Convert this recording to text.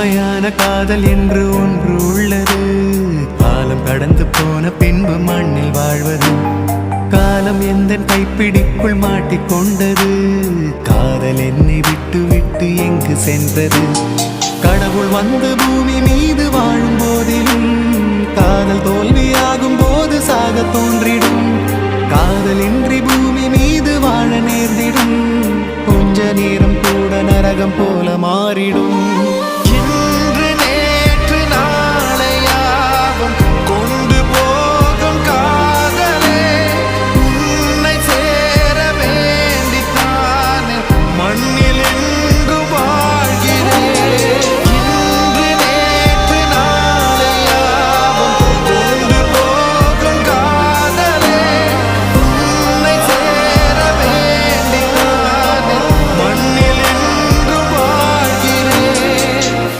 உண்மையான காதல் என்று ஒன்று உள்ளது. காலம் கடந்து போன பின்பு மண்ணில் வாழ்வது. காலம் எந்த கைப்பிடிக்குள் மாட்டிக்கொண்டது. காதல் என்னை விட்டு விட்டு எங்கு சென்றது. கடவுள் வந்து பூமி மீது வாழும் போதிலும் காதல் தோல்வியாகும் போது சாக தோன்றிடும். காதல் இன்றி பூமி மீது வாழ நேர்ந்திடும். கொஞ்ச நேரம் கூட நரகம் போல மாறிடும்.